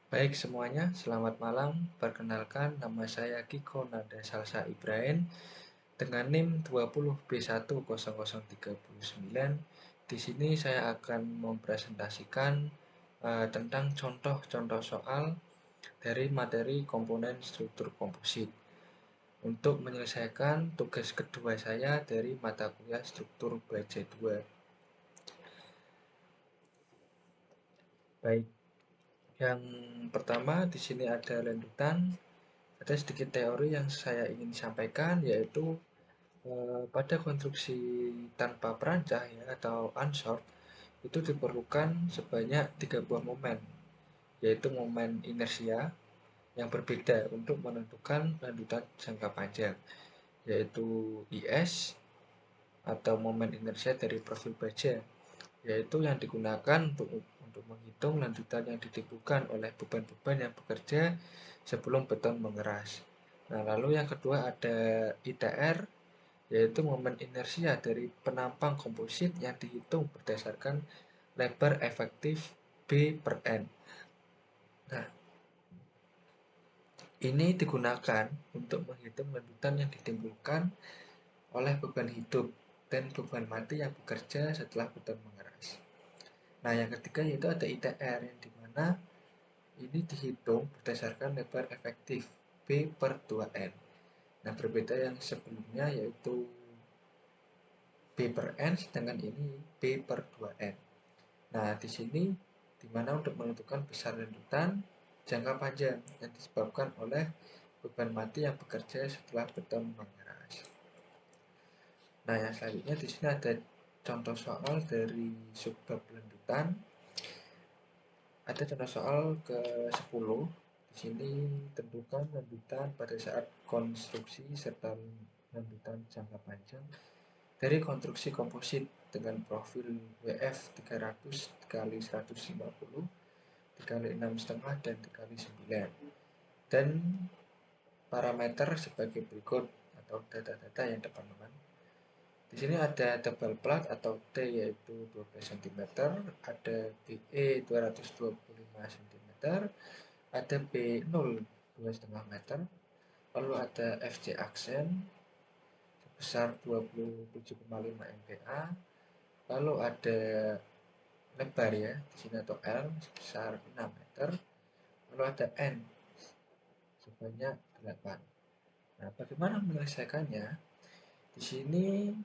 Baik semuanya, selamat malam. Perkenalkan, nama saya Kiko Nanda Salsa Ibrahim dengan NIM 20B10039. Di sini saya akan mempresentasikan tentang contoh-contoh soal dari materi komponen struktur komposit untuk menyelesaikan tugas kedua saya dari mata kuliah struktur belajar 2. Baik, yang pertama di sini ada lanjutan. Ada sedikit teori yang saya ingin sampaikan, yaitu pada konstruksi tanpa perancah ya, atau unsort itu diperlukan sebanyak 3 buah momen, yaitu momen inersia yang berbeda untuk menentukan lanjutan jangka panjang, yaitu IS atau momen inersia dari profil baja, yaitu yang digunakan untuk menghitung lanjutan yang ditimbulkan oleh beban-beban yang bekerja sebelum beton mengeras. Nah, lalu yang kedua ada ITR, yaitu momen inersia dari penampang komposit yang dihitung berdasarkan lebar efektif B per N. Nah, ini digunakan untuk menghitung lanjutan yang ditimbulkan oleh beban hidup dan beban mati yang bekerja setelah beton mengeras. Nah, yang ketiga yaitu ada ITR, yang dimana ini dihitung berdasarkan lebar efektif B per 2N. Nah, berbeda yang sebelumnya yaitu B per N, sedangkan ini B per 2N. Nah, di sini dimana untuk menentukan besar lanjutan jangka panjang yang disebabkan oleh beban mati yang bekerja setelah beton mengeras. Nah, yang selanjutnya di sini ada contoh soal dari subbab lanjutan. Ada contoh soal ke-10. Di sini tentukan lanjutan pada saat konstruksi serta lanjutan jangka panjang dari konstruksi komposit dengan profil WF 300 kali 150 dikali 6,5 dan dikali 9, dan parameter sebagai berikut atau data-data yang teman-teman. Di sini ada tebal plat atau T yaitu 12 cm, ada BE 225 cm, ada B0 2,5 meter, lalu ada FC aksen sebesar 27,5 MPa, lalu ada lebar ya di sini atau L sebesar 6 meter, lalu ada N sebanyak 8. Nah, bagaimana menyelesaikannya? Di sini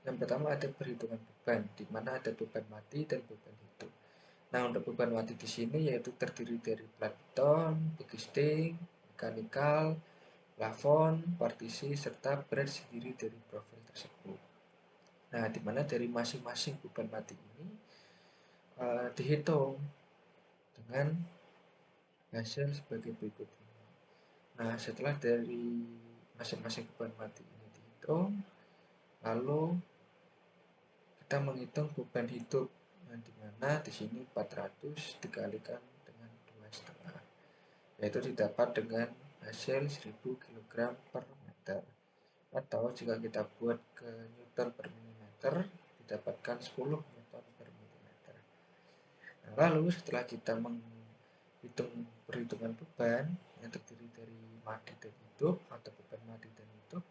yang pertama ada perhitungan beban, di mana ada beban mati dan beban hidup. Nah, untuk beban mati di sini yaitu terdiri dari plat beton, begisting, mekanikal, plafon, partisi, serta berat sendiri dari profil tersebut. Nah, di mana dari masing-masing beban mati ini dihitung dengan hasil sebagai berikut ini. Nah, setelah dari masing-masing beban mati ini dihitung, lalu kita menghitung beban hidup yang dimana di sini 400 dikalikan dengan 2,5, yaitu didapat dengan hasil 1000 kg per meter, atau jika kita buat ke Newton per milimeter didapatkan 10 Newton per milimeter. Nah, lalu setelah kita menghitung perhitungan beban yang terdiri dari mati dan hidup atau beban mati dan hidup,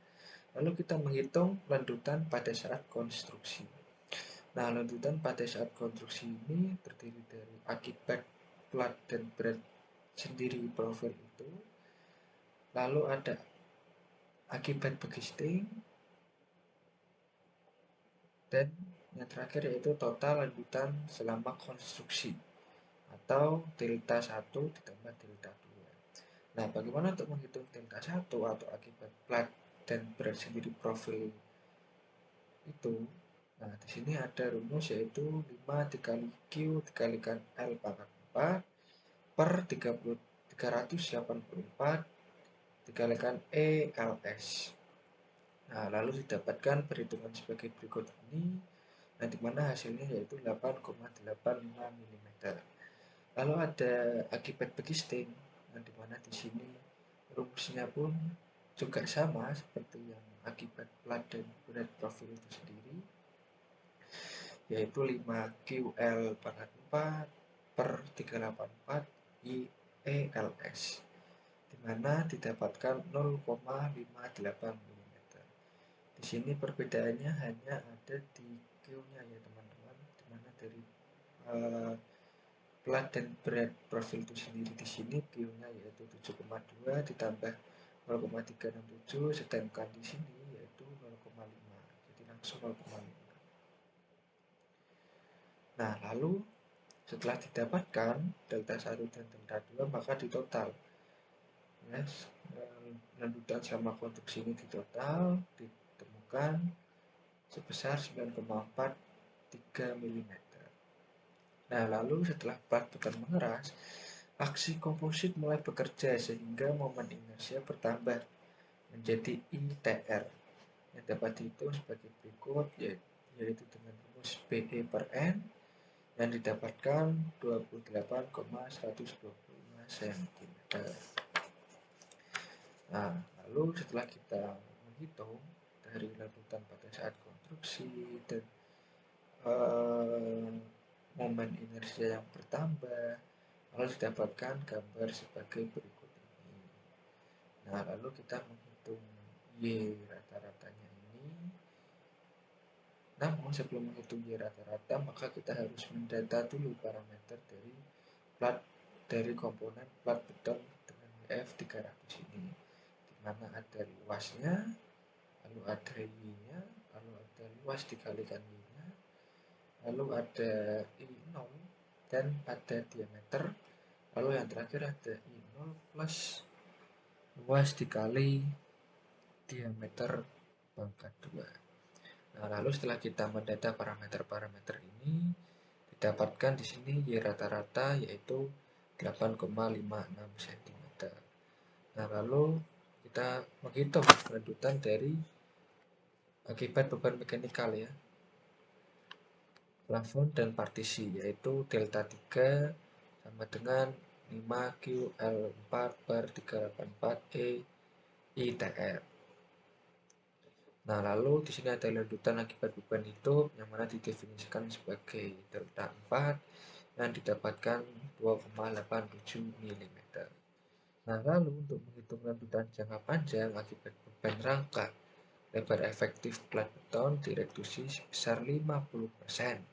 lalu kita menghitung lanjutan pada saat konstruksi. Nah, lanjutan pada saat konstruksi ini terdiri dari akibat plat dan berat sendiri profil itu, lalu ada akibat begisting, dan yang terakhir yaitu total lanjutan selama konstruksi atau delta 1 ditambah delta 2. Nah, bagaimana untuk menghitung delta 1 atau akibat plat dan berat sendiri profil itu? Nah, di sini ada rumus yaitu 5 dikali Q dikalikan L pangkat 4 per 384 dikalikan E LS. Nah, lalu didapatkan perhitungan sebagai berikut ini, nah dimana hasilnya yaitu 8,85 mm. Lalu ada akibat begisting, nah dimana di sini rumusnya pun juga sama seperti yang akibat plat dan berat profil itu sendiri, yaitu 5 QL pangkat 4 per 384 I ELS, di mana didapatkan 0,58 mm. Di sini perbedaannya hanya ada di Q-nya ya teman-teman, di mana dari plat dan berat profil itu sendiri di sini Q-nya yaitu 7,2 ditambah 0,367, sedangkan di sini yaitu 0,5, jadi langsung 0,5. Nah, lalu setelah didapatkan delta 1 dan delta 2, maka ditotal. Yes, lanjutan sama konstruksi ini ditotal ditemukan sebesar 9,43 mm. Nah, lalu setelah plat beton mengeras, aksi komposit mulai bekerja sehingga momen inersia bertambah menjadi ITR yang dapat dihitung sebagai berikut, yaitu dengan rumus BE per N yang didapatkan 28,125 cm. Nah, lalu setelah kita menghitung dari lanjutan pada saat konstruksi dan momen inersia yang bertambah, lalu didapatkan gambar sebagai berikut ini. Nah, lalu kita menghitung Y rata-ratanya ini. Namun sebelum menghitung Y rata-rata, maka kita harus mendata dulu parameter dari plat dari komponen plat beton dengan WF 300 ini, di mana ada luasnya, lalu ada Y-nya, lalu ada luas dikalikan Y-nya, lalu ada I0 dan ada diameter, lalu yang terakhir ada I0 plus luas dikali diameter pangkat 2. Nah, lalu setelah kita mendata parameter-parameter ini, didapatkan di sini Y rata-rata yaitu 8,56 cm. Nah, lalu kita menghitung lanjutan dari akibat beban mekanikal ya, plafon dan partisi, yaitu delta 3 sama dengan 5QL4 per 384E ITR. Nah, lalu di sini ada lanjutan akibat beban hidup yang mana didefinisikan sebagai delta 4 yang didapatkan 2,87 mm. Nah, lalu untuk menghitung lanjutan jangka panjang akibat beban rangka, lebar efektif plat beton direduksi sebesar 50%,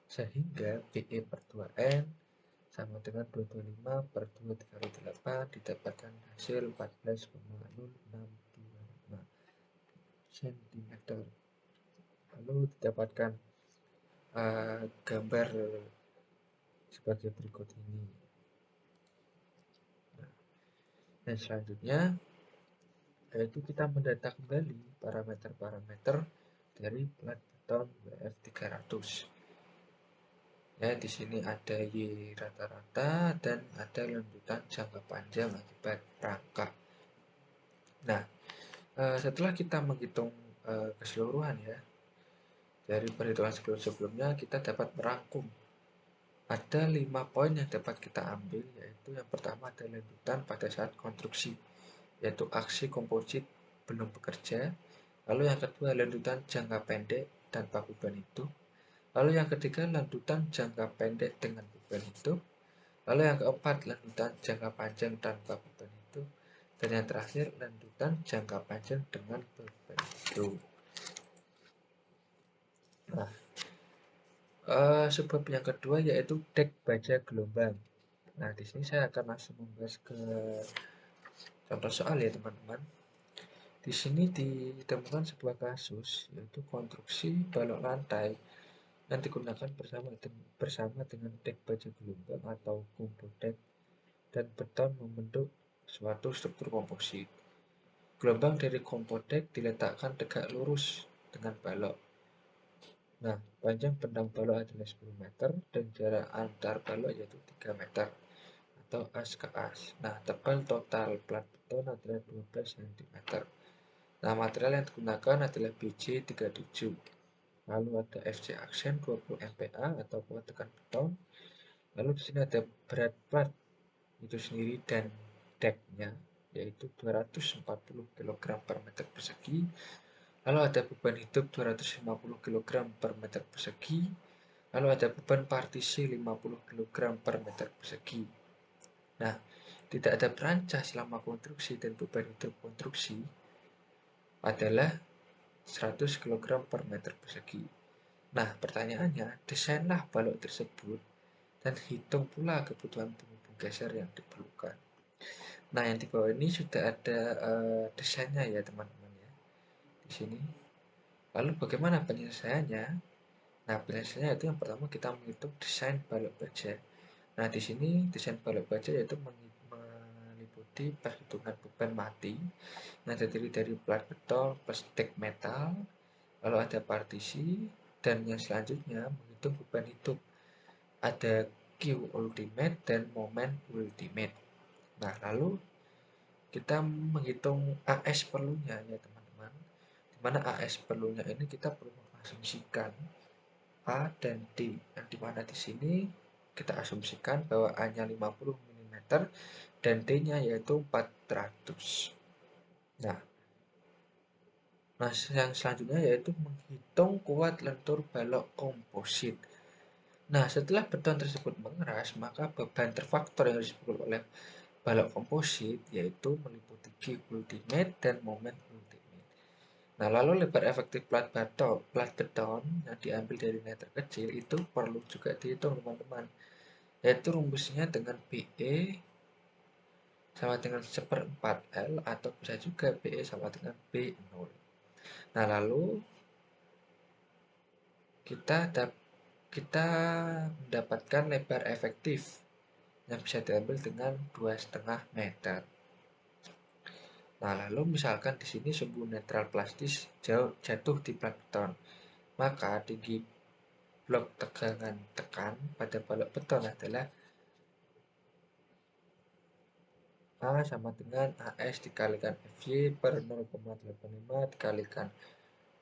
sehingga BE per 2N sama dengan 225 per 2 dikali 8 didapatkan hasil 14,0625 cm. Lalu didapatkan gambar sebagai berikut ini. Dan selanjutnya yaitu kita mendata kembali parameter-parameter dari plat beton WF 300. Ya, di sini ada Y rata-rata dan ada lanjutan jangka panjang akibat rangka. Nah, setelah kita menghitung keseluruhan ya, dari perhitungan sebelumnya kita dapat merangkum. Ada 5 poin yang dapat kita ambil, yaitu yang pertama ada lanjutan pada saat konstruksi, yaitu aksi komposit belum bekerja. Lalu yang kedua lanjutan jangka pendek tanpa beban hidup. Lalu yang ketiga lanjutan jangka pendek dengan beban hidup. Lalu yang keempat lanjutan jangka panjang tanpa beban hidup. Dan yang terakhir lanjutan jangka panjang dengan beban hidup. Nah, sebab yang kedua yaitu dek baja gelombang. Nah, di sini saya akan langsung membahas ke contoh soal ya teman-teman. Di sini ditemukan sebuah kasus yaitu konstruksi balok lantai yang digunakan bersama dengan dek baja gelombang atau combo dek dan beton membentuk suatu struktur komposit. Gelombang dari combo dek diletakkan tegak lurus dengan balok. Nah, panjang bentang balok adalah 10 meter dan jarak antar balok yaitu 3 meter atau as ke as. Nah, tebal total plat beton adalah 12 cm. Nah, material yang digunakan adalah BJ37. Lalu ada FC aksen 20 MPa atau kuat tekan beton. Lalu di sini ada berat plat itu sendiri dan deknya yaitu 240 kg per meter persegi. Lalu ada beban hidup 250 kg per meter persegi. Lalu ada beban partisi 50 kg per meter persegi. Nah, tidak ada perancah selama konstruksi dan beban hidup konstruksi adalah 100 kg per meter persegi. Nah, pertanyaannya, desainlah balok tersebut dan hitung pula kebutuhan penghubung geser yang diperlukan. Nah, yang di bawah ini sudah ada desainnya ya teman-teman ya, di sini. Lalu bagaimana penyelesaiannya? Nah, penyelesaiannya itu yang pertama kita menghitung desain balok baja. Nah, di sini desain balok baja yaitu meliputi perhitungan beban mati yang terdiri dari plat beton plus dek metal, lalu ada partisi, dan yang selanjutnya menghitung beban hidup. Ada Q ultimate dan momen ultimate. Nah, lalu kita menghitung AS perlunya ya teman-teman. Dimana AS perlunya ini kita perlu mengasumsikan A dan D. Yang dimana di sini kita asumsikan bahwa A-nya 50 mm dan D-nya yaitu 400. Nah, yang selanjutnya yaitu menghitung kuat lentur balok komposit. Nah, setelah beton tersebut mengeras, maka beban terfaktor yang harus dipikul oleh balok komposit yaitu meliputi Q ultimate dan momen ultimate. Nah, lalu lebar efektif plat beton yang diambil dari meter kecil itu perlu juga dihitung teman-teman. Yaitu rumusnya dengan BE sama dengan 1/4 L atau bisa juga BE sama dengan B0. Nah, lalu kita mendapatkan lebar efektif yang bisa diambil dengan 2,5 meter. Nah, lalu misalkan di sini sumbu netral plastis jatuh di plat beton, maka tinggi blok tegangan tekan pada balok beton adalah A sama dengan AS dikalikan FY per 0,85 dikalikan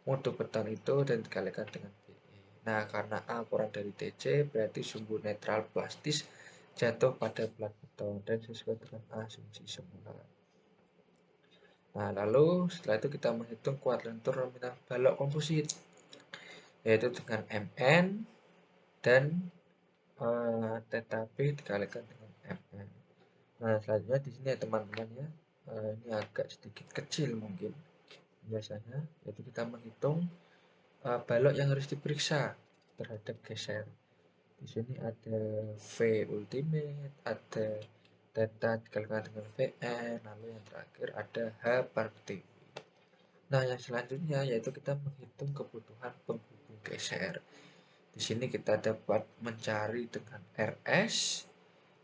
mutu beton itu dan dikalikan dengan BE. Nah, karena A kurang dari TC, berarti sumbu netral plastis jatuh pada plat beton dan sesuai dengan asumsi semula. Nah, lalu setelah itu kita menghitung kuat lentur nominal balok komposit, yaitu dengan MN dan TKB dikalikan dengan MN. Nah, selanjutnya di sini ya teman-teman ya, ini agak sedikit kecil mungkin biasanya, yaitu kita menghitung balok yang harus diperiksa terhadap geser. Di sini ada V ultimate, ada theta dikalikan dengan Vn, lalu yang terakhir ada H per T. Nah, yang selanjutnya yaitu kita menghitung kebutuhan penghubung geser. Di sini kita dapat mencari dengan RS,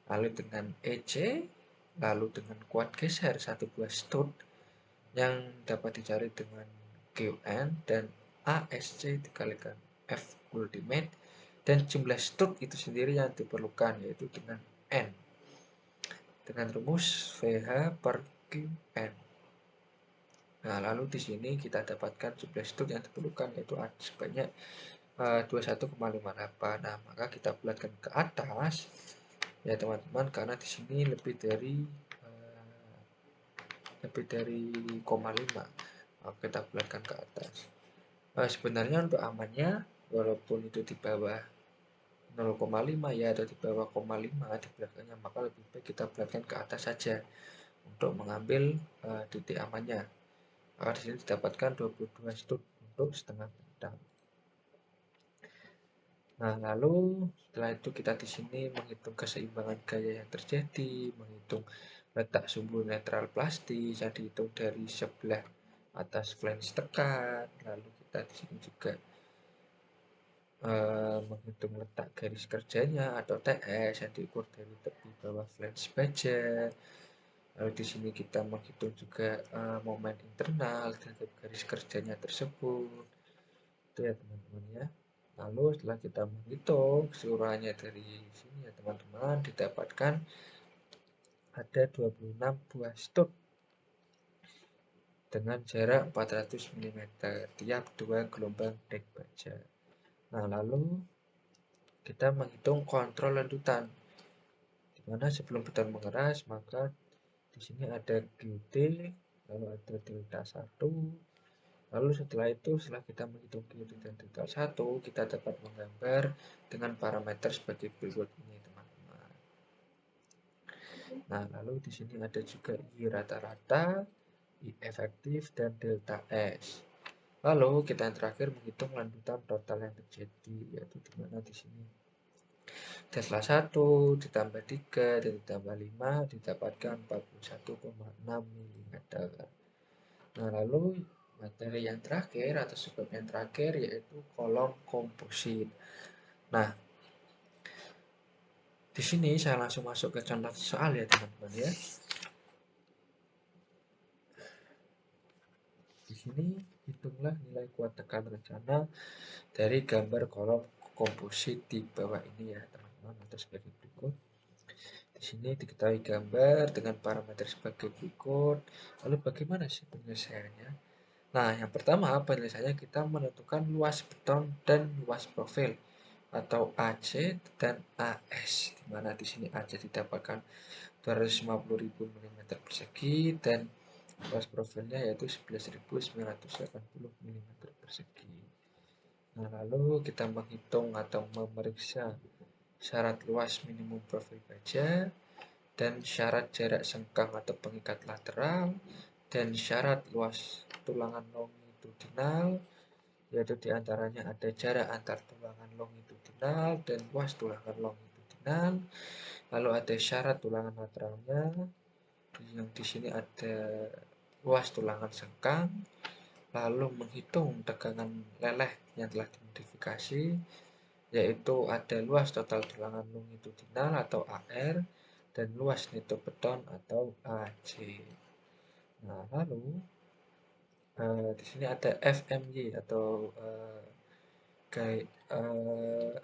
lalu dengan EC, lalu dengan kuat geser satu buah stud yang dapat dicari dengan QN dan ASC dikalikan F ultimate dan jumlah stud itu sendiri yang diperlukan yaitu dengan N dengan rumus VH per QN. Nah, lalu di sini kita dapatkan jumlah stud yang diperlukan yaitu sebanyak 21,58. Nah, maka kita bulatkan ke atas ya teman-teman, karena di sini lebih dari 0,5. Kita bulatkan ke atas. Sebenarnya untuk amannya, walaupun itu di bawah 0,5 ya atau di bawah 0,5 di belakangnya, maka lebih baik kita bulatkan ke atas saja untuk mengambil titik amannya. Maka di sini didapatkan 22 stud untuk setengah bentang. Nah, lalu setelah itu kita di sini menghitung keseimbangan gaya yang terjadi, menghitung letak sumbu netral plastis yang dihitung dari sebelah atas flange tekan, lalu kita di sini juga menghitung letak garis kerjanya atau TS yang diukur dari tepi bawah flange baja. Lalu di sini kita menghitung juga momen internal terhadap garis kerjanya tersebut. Itu ya teman-teman ya. Lalu setelah kita menghitung keseluruhannya dari sini ya teman-teman, didapatkan ada 26 buah stud dengan jarak 400 mm tiap dua gelombang dek baja. Nah, lalu kita menghitung kontrol lendutan, dimana sebelum beton mengeras maka di sini ada QT, lalu ada delta 1. Lalu setelah itu, setelah kita menghitung QT dan delta 1, kita dapat menggambar dengan parameter sebagai berikut ini teman-teman. Nah, lalu di sini ada juga I rata-rata, I efektif, dan delta S. Lalu kita yang terakhir menghitung lanjutan total yang terjadi, yaitu di mana di sini Tesla 1 ditambah 3 dan ditambah 5 didapatkan 41,6 mm. Nah, lalu materi yang terakhir atau sebab yang terakhir yaitu kolom komposit. Nah, di sini saya langsung masuk ke contoh soal ya teman-teman ya. Di sini hitunglah nilai kuat tekan rencana dari gambar kolom komposit di bawah ini ya teman-teman, atau sebagai berikut. Di sini diketahui gambar dengan parameter sebagai berikut. Lalu bagaimana sih penyelesaiannya? Nah, yang pertama penyelesaiannya kita menentukan luas beton dan luas profil atau AC dan AS, di mana di sini AC didapatkan 250.000 mm persegi dan luas profilnya yaitu 11.980 mm persegi. Nah, lalu kita menghitung atau memeriksa syarat luas minimum profil baja dan syarat jarak sengkang atau pengikat lateral dan syarat luas tulangan longitudinal, yaitu diantaranya ada jarak antar tulangan longitudinal dan luas tulangan longitudinal. Lalu ada syarat tulangan lateralnya, yang di sini ada luas tulangan sengkang. Lalu menghitung tegangan leleh yang telah dimodifikasi, yaitu ada luas total tulangan longitudinal atau AR dan luas neto beton atau AC. Nah, lalu di sini ada FMY atau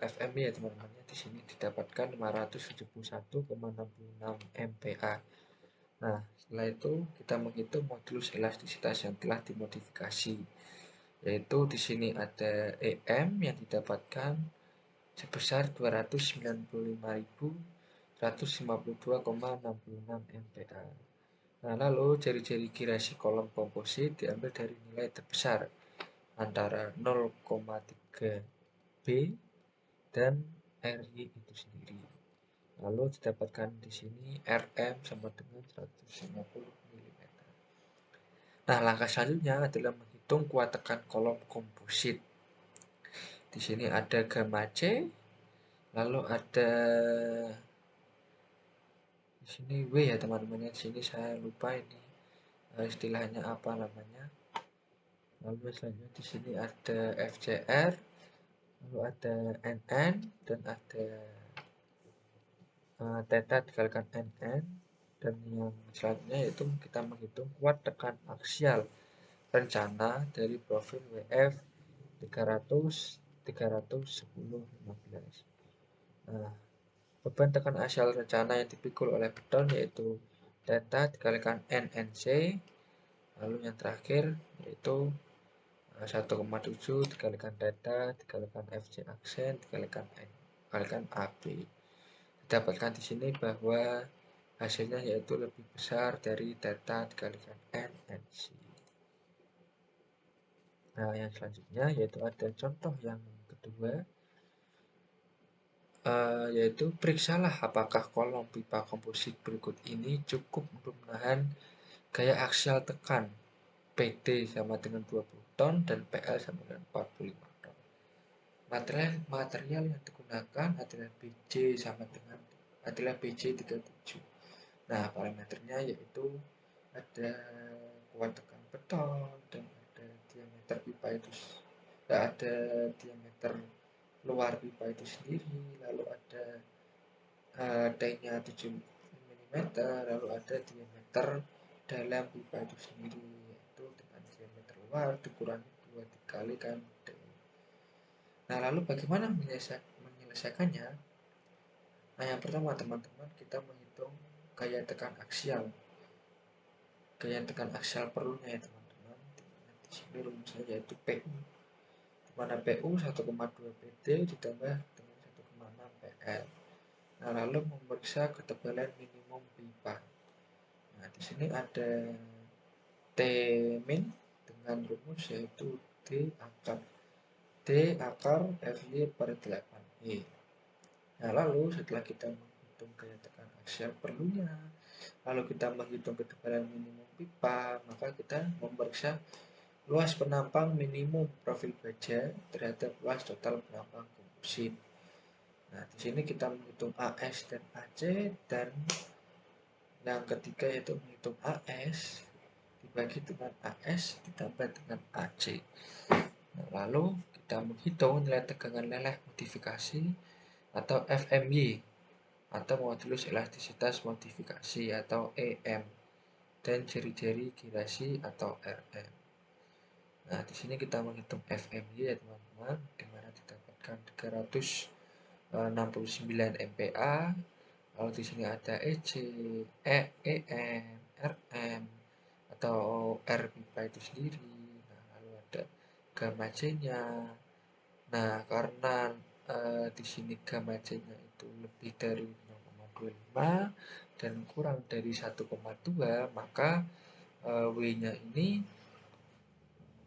FMY ya teman-teman. Di sini didapatkan 571,66 MPa. Nah, setelah itu kita menghitung modulus elastisitas yang telah dimodifikasi, yaitu di sini ada EM yang didapatkan sebesar 295.152,66 MPa. Nah, lalu ciri-ciri girasi kolom komposit diambil dari nilai terbesar antara 0,3 B dan RI itu sendiri. Lalu didapatkan di sini RM sama dengan 150 mm. Nah, langkah selanjutnya adalah menghitung kuat tekan kolom komposit. Di sini ada gamma C, lalu ada di sini W ya teman-teman. Di sini saya lupa ini istilahnya apa namanya. Lalu selanjutnya di sini ada FCR, lalu ada NN dan ada theta dikalikan NN, dan yang selanjutnya yaitu kita menghitung kuat tekan aksial rencana dari profil WF 300, 310, 15. Nah, beban tekan aksial rencana yang dipikul oleh beton yaitu theta dikalikan NNC, lalu yang terakhir yaitu 1,7 dikalikan theta dikalikan FC aksen dikalikan N dikalikan AB. Didapatkan di sini bahwa hasilnya yaitu lebih besar dari theta dikalikan NNC. Nah, yang selanjutnya yaitu ada contoh yang kedua, yaitu periksalah apakah kolom pipa komposit berikut ini cukup untuk menahan gaya aksial tekan PD sama dengan 20 ton dan PL sama dengan 45 ton. Material yang digunakan adalah BJ sama dengan BJ 37. Nah, parameternya yaitu ada kuat tekan beton dan ada diameter pipa itu, ada diameter luar pipa itu sendiri, lalu ada D-nya 7 mm, lalu ada diameter dalam pipa itu sendiri, yaitu dengan diameter luar dikurangi 2 dikalikan D. Nah, lalu bagaimana menyelesaikannya? Nah, yang pertama teman-teman, kita menghitung gaya tekan aksial. Gaya tekan aksial perlunya ya teman-teman. Di sini rumusnya yaitu PU. Di mana PU 1,2 PD ditambah dengan 1,6 PL. Nah, lalu memeriksa ketebalan minimum pipa. Nah, di sini ada T min dengan rumus yaitu D akar FY per 8E. Nah, lalu setelah kita menghitung menghitung gaya tekan aksial perlunya. Lalu kita menghitung ketebalan minimum pipa, maka kita memeriksa luas penampang minimum profil baja terhadap luas total penampang komposit. Nah, di sini kita menghitung AS dan AC, dan yang ketiga yaitu menghitung AS dibagi dengan AS ditambah dengan AC. Nah, lalu kita menghitung nilai tegangan leleh modifikasi atau FMY atau modulus elastisitas modifikasi atau EM, dan jari-jari girasi atau RM. Nah, di sini kita menghitung FMY ya teman-teman, di mana didapatkan 369 MPa. Lalu di sini ada EC, EM, RM atau R pipa itu sendiri. Nah, lalu ada gamma C-nya. Nah, karena di sini gamma C-nya itu lebih dari 0,25 dan kurang dari 1,2, maka W-nya ini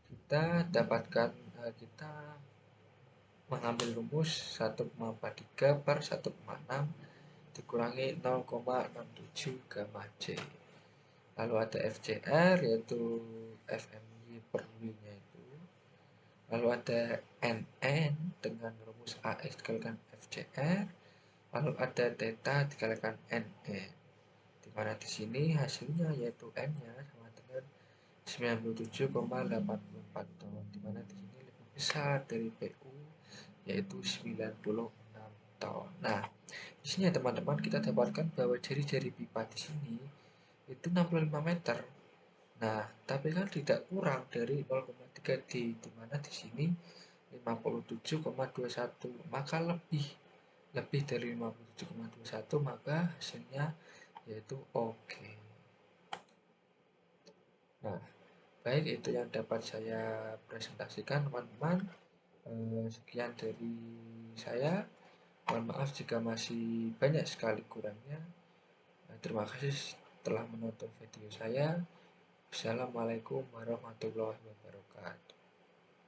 kita dapatkan, kita mengambil rumus 1,43 per 1,6 dikurangi 0,67 gamma C. Lalu ada FCR yaitu FMY per W-nya itu. Lalu ada NN dengan rumus AS dikalikan FCR. Lalu ada theta dikalikan NN. Di mana di sini hasilnya yaitu N-nya sama dengan 97,84 ton. Di mana di sini lebih besar dari PU yaitu 96 ton. Nah, di sini ya teman-teman kita dapatkan bahwa jari-jari pipa di sini itu 65 meter. Nah, tapi kan tidak kurang dari 0,3 D, di mana di sini 57,21, maka lebih dari 57,21, maka hasilnya yaitu oke. Nah, baik, itu yang dapat saya presentasikan teman-teman. Sekian dari saya. Mohon maaf jika masih banyak sekali kurangnya. Terima kasih telah menonton video saya. Assalamualaikum warahmatullahi wabarakatuh.